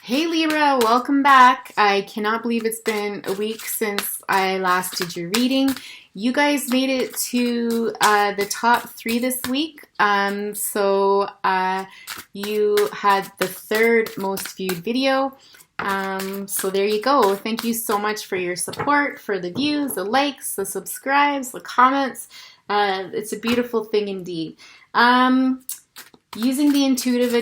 Hey Libra, welcome back. I cannot believe it's been a week since I last did your reading. You guys made it to the top 3 this week. You had the third most viewed video. So there you go. Thank you so much for your support, for the views, the likes, the subscribes, the comments. It's a beautiful thing indeed. Using the intuitive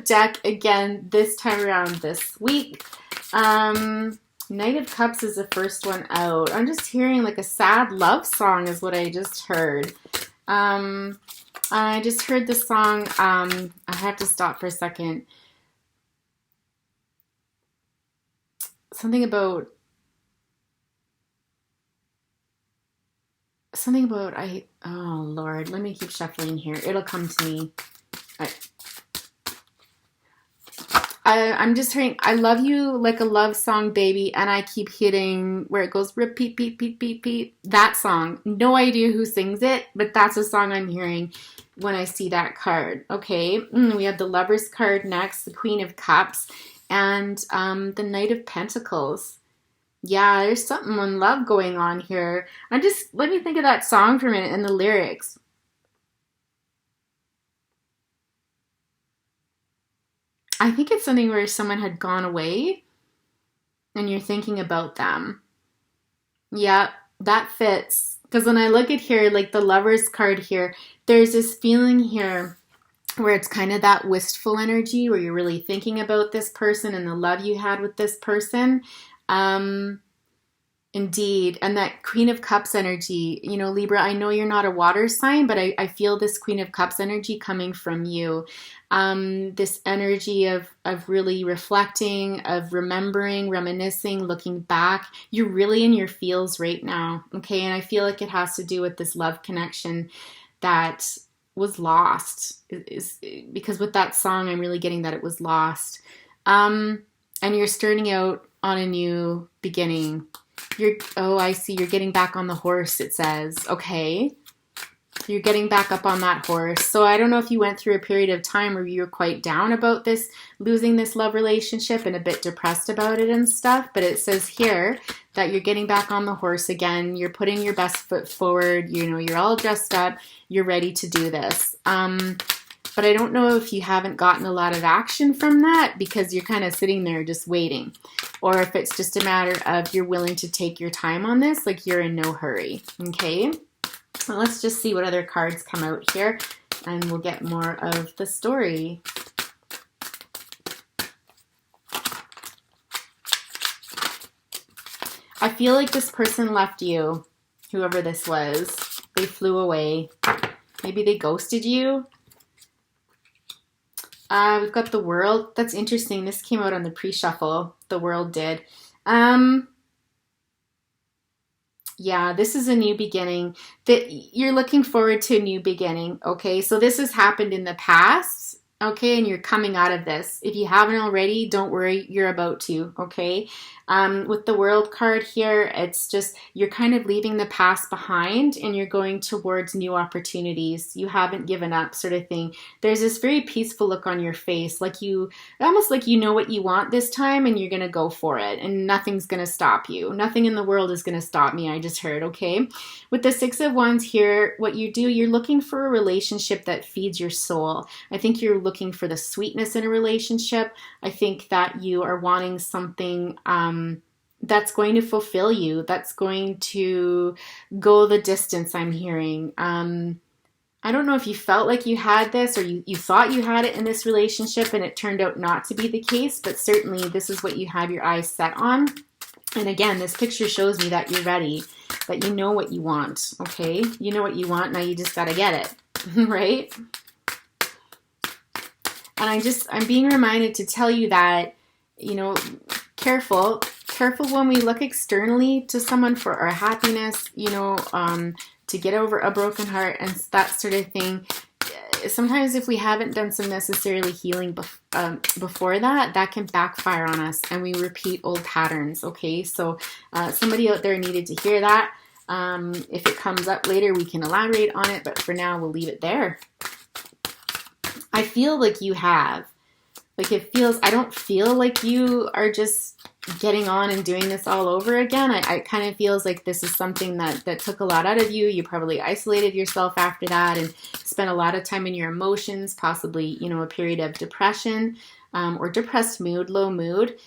deck again this time around this week. Knight of Cups is the first one out. I'm just hearing like a sad love song is what I just heard. I just heard the song, I have to stop for a second. Something about oh Lord, let me keep shuffling here. It'll come to me. I'm just hearing, I love you like a love song, baby, and I keep hitting where it goes repeat, beat, beat, beat, beat. That song. No idea who sings it, but that's a song I'm hearing when I see that card. Okay, we have the Lover's card next, the Queen of Cups, and the Knight of Pentacles. Yeah, there's something on love going on here. Let me think of that song for a minute and the lyrics. I think it's something where someone had gone away and you're thinking about them. Yeah, that fits. Because when I look at here, like the Lover's card here, there's this feeling here where it's kind of that wistful energy where you're really thinking about this person and the love you had with this person. Indeed. And that Queen of Cups energy, you know, Libra, I know you're not a water sign, but I feel this Queen of Cups energy coming from you. This energy of really reflecting, of remembering, reminiscing, looking back. You're really in your feels right now, okay? And I feel like it has to do with this love connection that was lost. Because with that song, I'm really getting that it was lost. And you're starting out on a new beginning. I see, you're getting back on the horse, it says. Okay. You're getting back up on that horse. So I don't know if you went through a period of time where you were quite down about this, losing this love relationship and a bit depressed about it and stuff, but it says here that you're getting back on the horse again. You're putting your best foot forward. You know, you're all dressed up. You're ready to do this. But I don't know if you haven't gotten a lot of action from that because you're kind of sitting there just waiting. Or if it's just a matter of you're willing to take your time on this, like you're in no hurry. Okay? Well, let's just see what other cards come out here and we'll get more of the story. I feel like this person left you, whoever this was. They flew away. Maybe they ghosted you. We've got the World. That's interesting. This came out on the pre-shuffle. The World did. Yeah, this is a new beginning. That you're looking forward to a new beginning. Okay, so this has happened in the past. Okay, and you're coming out of this. If you haven't already, don't worry. You're about to. Okay. With the World card here, it's just you're kind of leaving the past behind and you're going towards new opportunities. You haven't given up, sort of thing. There's this very peaceful look on your face, almost like you know what you want this time and you're going to go for it and nothing's going to stop you. Nothing in the world is going to stop me, I just heard, okay? With the Six of Wands here, what you do, you're looking for a relationship that feeds your soul. I think you're looking for the sweetness in a relationship. I think that you are wanting something that's going to fulfill you, that's going to go the distance, I'm hearing. I don't know if you felt like you had this or you thought you had it in this relationship and it turned out not to be the case, but certainly this is what you have your eyes set on. And again, this picture shows me that you're ready, that you know what you want, okay? You know what you want, now you just got to get it, right? And I'm being reminded to tell you that, you know, careful when we look externally to someone for our happiness, you know, to get over a broken heart and that sort of thing. Sometimes if we haven't done some necessarily healing before that can backfire on us and we repeat old patterns, okay? So somebody out there needed to hear that. If it comes up later, we can elaborate on it, but for now, we'll leave it there. I feel like you have Like it feels, I don't feel like you are just getting on and doing this all over again. I kind of feels like this is something that took a lot out of you. You probably isolated yourself after that and spent a lot of time in your emotions, possibly, you know, a period of depression or depressed mood, low mood.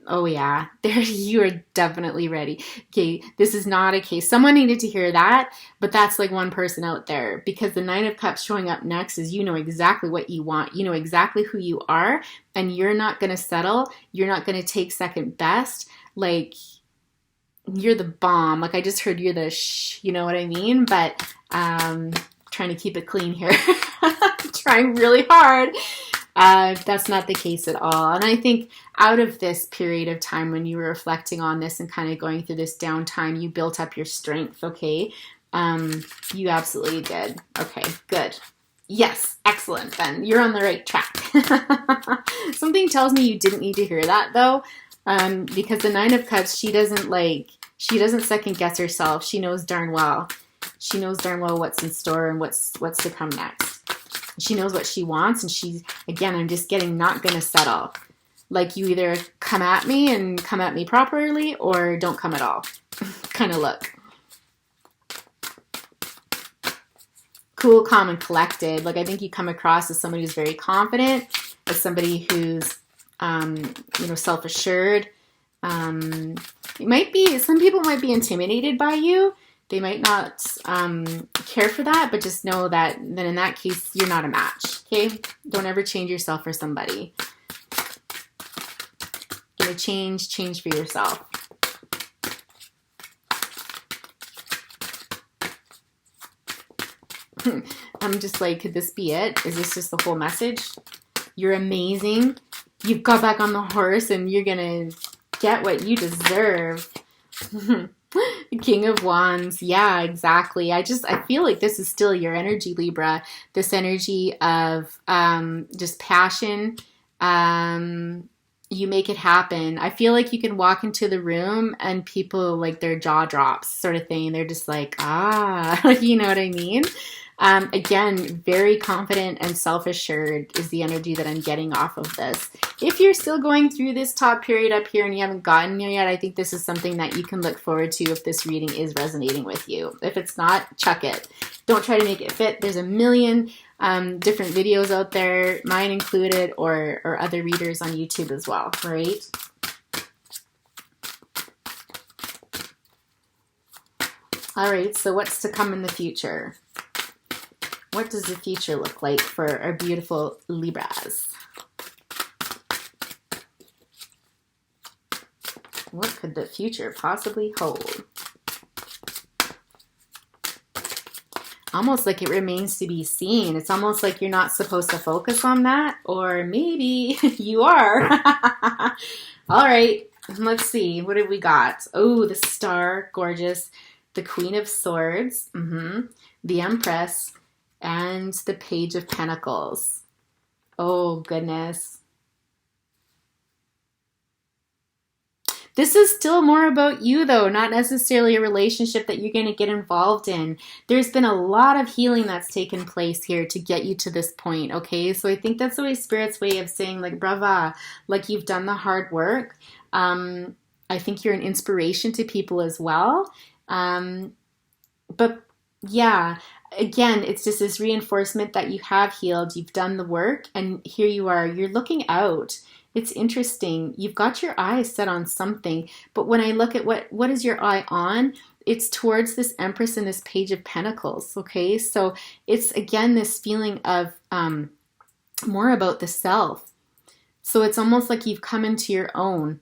Oh yeah, there you are definitely ready. Okay, this is not a case. Someone needed to hear that, but that's like one person out there because the Nine of Cups showing up next is you know exactly what you want. You know exactly who you are, and you're not going to settle. You're not going to take second best. Like you're the bomb. Like I just heard you're the you know what I mean? But trying to keep it clean here. Trying really hard. That's not the case at all. And I think out of this period of time when you were reflecting on this and kind of going through this downtime, you built up your strength, okay? You absolutely did. Okay, good. Yes, excellent then. You're on the right track. Something tells me you didn't need to hear that though, because the Nine of Cups, she doesn't second guess herself. She knows darn well. She knows darn well what's in store and what's to come next. She knows what she wants, and she's, again, I'm just getting not going to settle. Like you either come at me and come at me properly or don't come at all kind of look. Cool, calm, and collected. Like I think you come across as somebody who's very confident, as somebody who's, you know, self-assured. It might be, some people might be intimidated by you. They might not care for that, but just know that then in that case, you're not a match, okay? Don't ever change yourself for somebody. Gonna change for yourself. I'm just like, could this be it? Is this just the whole message? You're amazing. You've got back on the horse and you're gonna get what you deserve. King of Wands. Yeah, exactly. I feel like this is still your energy, Libra. This energy of just passion. You make it happen. I feel like you can walk into the room and people like their jaw drops sort of thing. They're just like, you know what I mean? Again, very confident and self-assured is the energy that I'm getting off of this. If you're still going through this top period up here and you haven't gotten there yet, I think this is something that you can look forward to if this reading is resonating with you. If it's not, chuck it. Don't try to make it fit. There's a million different videos out there, mine included, or other readers on YouTube as well, right? All right, so what's to come in the future? What does the future look like for our beautiful Libras? What could the future possibly hold? Almost like it remains to be seen. It's almost like you're not supposed to focus on that, or maybe you are. All right, let's see. What have we got? Oh, the Star, gorgeous. The Queen of Swords, the Empress, and the Page of Pentacles. Oh, goodness. This is still more about you, though, not necessarily a relationship that you're going to get involved in. There's been a lot of healing that's taken place here to get you to this point, okay? So I think that's the way Spirit's way of saying, like, brava, like you've done the hard work. I think you're an inspiration to people as well. But yeah, again, it's just this reinforcement that you have healed, you've done the work, and here you are, you're looking out. It's interesting. You've got your eyes set on something, but when I look at what is your eye on, it's towards this Empress and this Page of Pentacles, okay? So it's, again, this feeling of more about the self. So it's almost like you've come into your own.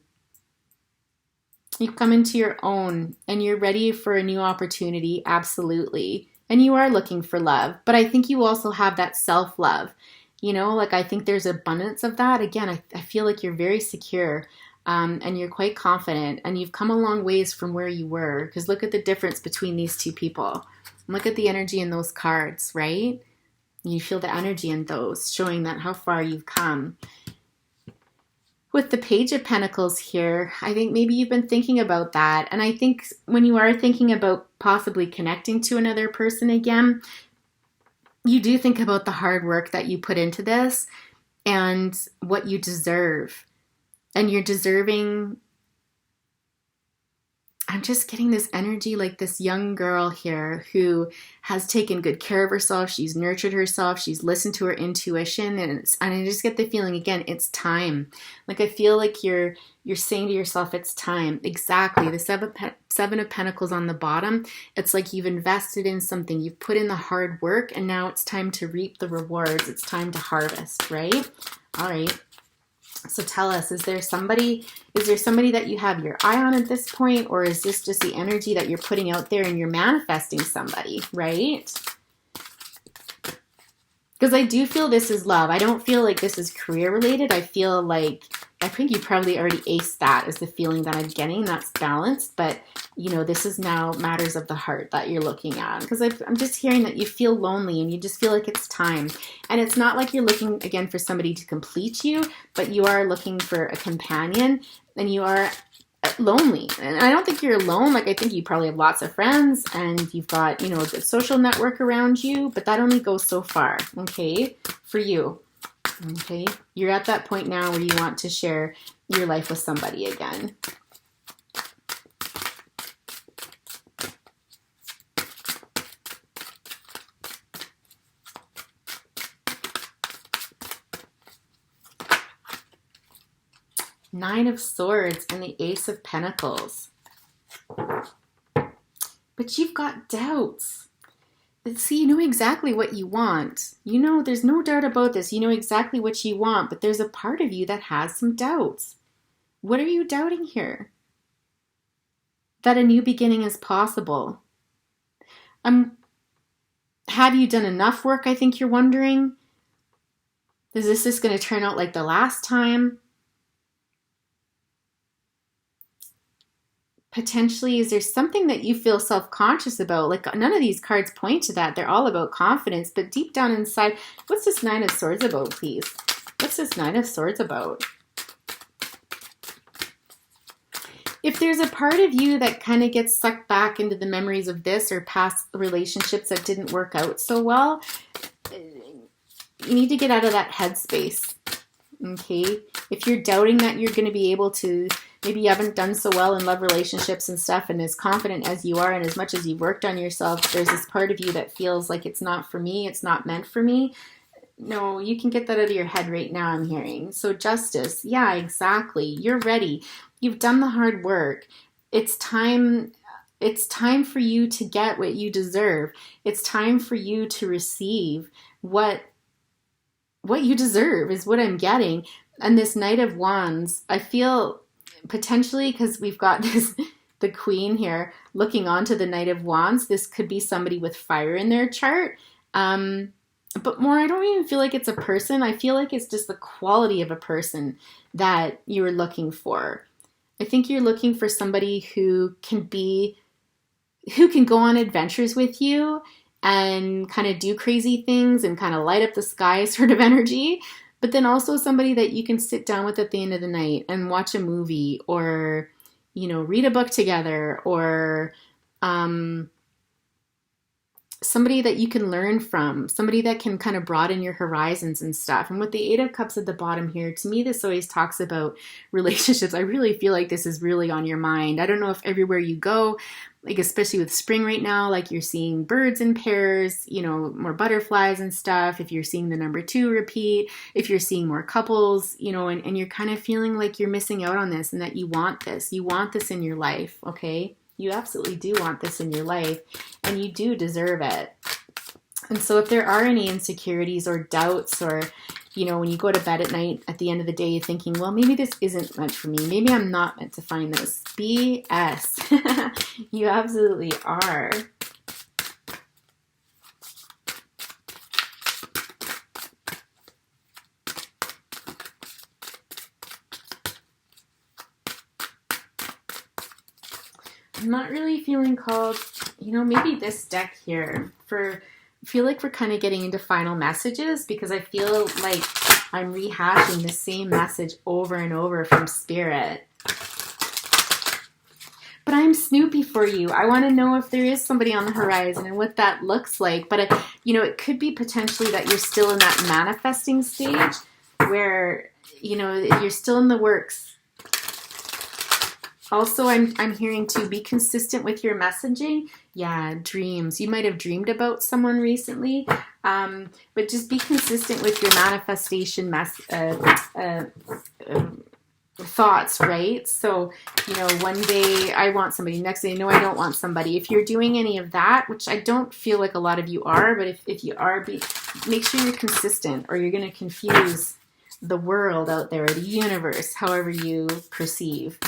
You've come into your own and you're ready for a new opportunity, absolutely. And you are looking for love, but I think you also have that self-love. You know, like I think there's abundance of that. Again, I feel like you're very secure and you're quite confident and you've come a long ways from where you were, because look at the difference between these two people. Look at the energy in those cards, right? You feel the energy in those, showing that how far you've come. With the Page of Pentacles here, I think maybe you've been thinking about that. And I think when you are thinking about possibly connecting to another person again, you do think about the hard work that you put into this. and what you deserve. And you're deserving, I'm just getting this energy like this young girl here who has taken good care of herself. She's nurtured herself. She's listened to her intuition. And I just get the feeling, again, it's time. Like I feel like you're saying to yourself, it's time. Exactly. The seven of Pentacles on the bottom. It's like you've invested in something. You've put in the hard work, and now it's time to reap the rewards. It's time to harvest, right? All right. So tell us, is there somebody that you have your eye on at this point, or is this just the energy that you're putting out there and you're manifesting somebody, right? Because I do feel this is love. I don't feel like this is career related. I think you probably already aced that, is the feeling that I'm getting. That's balanced, but this is now matters of the heart that you're looking at. Because I'm just hearing that you feel lonely and you just feel like it's time. And it's not like you're looking, again, for somebody to complete you, but you are looking for a companion, and you are lonely. And I don't think you're alone. Like, I think you probably have lots of friends and you've got, a good social network around you, but that only goes so far, okay, for you. Okay, you're at that point now where you want to share your life with somebody again. Nine of Swords and the Ace of Pentacles. But you've got doubts. See, you know exactly what you want. There's no doubt about this. You know exactly what you want, but there's a part of you that has some doubts. What are you doubting here? That a new beginning is possible. Have you done enough work, I think you're wondering? Is this just going to turn out like the last time? Potentially, is there something that you feel self-conscious about? Like, none of these cards point to that. They're all about confidence, but deep down inside, what's this Nine of Swords about, please? What's this Nine of Swords about? If there's a part of you that kind of gets sucked back into the memories of this or past relationships that didn't work out so well, you need to get out of that headspace, okay? If you're doubting that you're going to be able to, maybe you haven't done so well in love relationships and stuff, and as confident as you are and as much as you've worked on yourself, there's this part of you that feels like it's not for me, it's not meant for me. No, you can get that out of your head right now, I'm hearing. So Justice, yeah, exactly. You're ready. You've done the hard work. It's time for you to get what you deserve. It's time for you to receive what you deserve is what I'm getting. And this Knight of Wands, I feel potentially, because we've got the Queen here looking onto the Knight of Wands, this could be somebody with fire in their chart. But more, I don't even feel like it's a person. I feel like it's just the quality of a person that you're looking for. I think you're looking for somebody who can go on adventures with you and kind of do crazy things and kind of light up the sky sort of energy, but then also somebody that you can sit down with at the end of the night and watch a movie or, read a book together, or somebody that you can learn from, somebody that can kind of broaden your horizons and stuff. And with the Eight of Cups at the bottom here, to me, this always talks about relationships. I really feel like this is really on your mind. I don't know if everywhere you go, like especially with spring right now, like you're seeing birds in pairs, more butterflies and stuff. If you're seeing the number 2 repeat, if you're seeing more couples, and you're kind of feeling like you're missing out on this and that you want this in your life, okay? You absolutely do want this in your life, and you do deserve it. And so if there are any insecurities or doubts, or, when you go to bed at night, at the end of the day, you're thinking, well, maybe this isn't meant for me. Maybe I'm not meant to find this. BS. You absolutely are. I'm not really feeling called, maybe this deck here I feel like we're kind of getting into final messages, because I feel like I'm rehashing the same message over and over from Spirit. But I'm Snoopy for you. I want to know if there is somebody on the horizon and what that looks like. But, it could be potentially that you're still in that manifesting stage. where, you know, you're still in the works. Also, I'm hearing to be consistent with your messaging. Yeah, dreams. You might have dreamed about someone recently, but just be consistent with your manifestation thoughts, right? So, you know, one day I want somebody, next day, no, I don't want somebody. If you're doing any of that, which I don't feel like a lot of you are, but if you are, make sure you're consistent, or you're going to confuse the world out there, or the universe, however you perceive.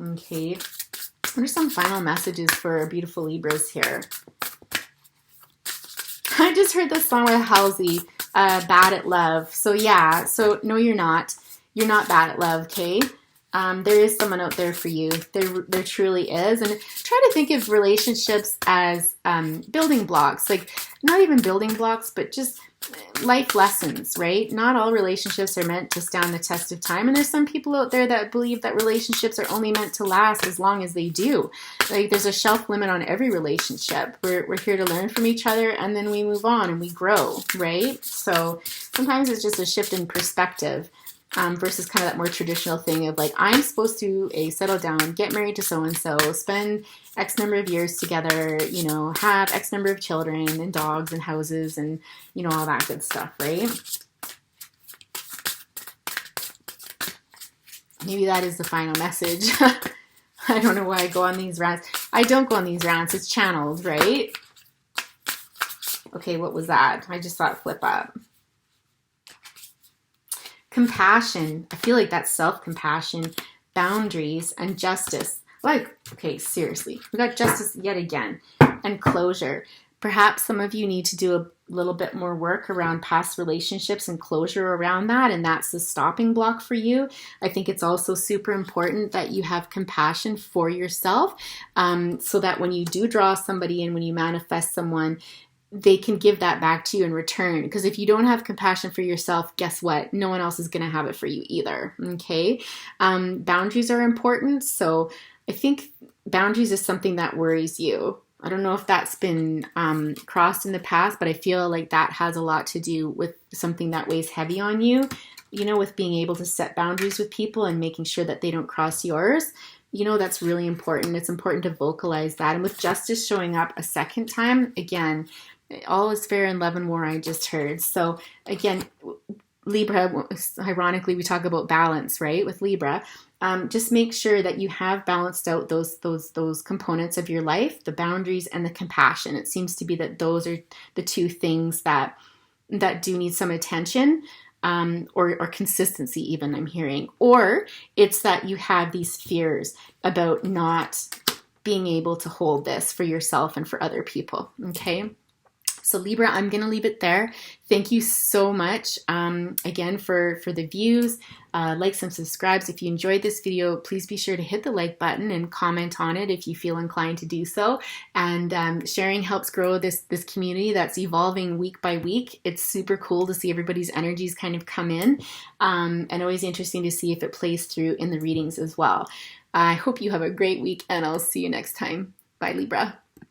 Okay. What are some final messages for our beautiful Libras here? I just heard this song with Halsey, Bad at Love. So yeah, so no, you're not. You're not bad at love, okay? There is someone out there for you. There truly is. And try to think of relationships as building blocks. Like, not even building blocks, but just life lessons, right? Not all relationships are meant to stand the test of time. And there's some people out there that believe that relationships are only meant to last as long as they do. Like, there's a shelf limit on every relationship. We're here to learn from each other, and then we move on and we grow, right? So sometimes it's just a shift in perspective. Versus kind of that more traditional thing of like, I'm supposed to settle down, get married to so-and-so, spend X number of years together, you know, have X number of children and dogs and houses and, you know, all that good stuff, right? Maybe that is the final message. I don't know why I go on these rants. I don't go on these rants. It's channeled, right? Okay, what was that? I just saw it flip up. Compassion. I feel like that's self-compassion, boundaries, and justice. Like, okay, seriously. We got justice yet again. And closure. Perhaps some of you need to do a little bit more work around past relationships and closure around that, and that's the stopping block for you. I think it's also super important that you have compassion for yourself, so that when you do draw somebody in, when you manifest someone, they can give that back to you in return. Because if you don't have compassion for yourself, guess what? No one else is going to have it for you either. Okay. Boundaries are important. So I think boundaries is something that worries you. I don't know if that's been crossed in the past, but I feel like that has a lot to do with something that weighs heavy on you, you know, with being able to set boundaries with people and making sure that they don't cross yours. You know, that's really important. It's important to vocalize that. And with justice showing up a second time, again, all is fair in love and war, I just heard. So again, Libra, ironically, we talk about balance, right? With Libra, just make sure that you have balanced out those components of your life, the boundaries and the compassion. It seems to be that those are the two things that do need some attention, or consistency even, I'm hearing. Or it's that you have these fears about not being able to hold this for yourself and for other people, okay? So Libra, I'm going to leave it there. Thank you so much, again, for the views, likes and subscribes. If you enjoyed this video, please be sure to hit the like button and comment on it if you feel inclined to do so. And sharing helps grow this community that's evolving week by week. It's super cool to see everybody's energies kind of come in, and always interesting to see if it plays through in the readings as well. I hope you have a great week, and I'll see you next time. Bye, Libra.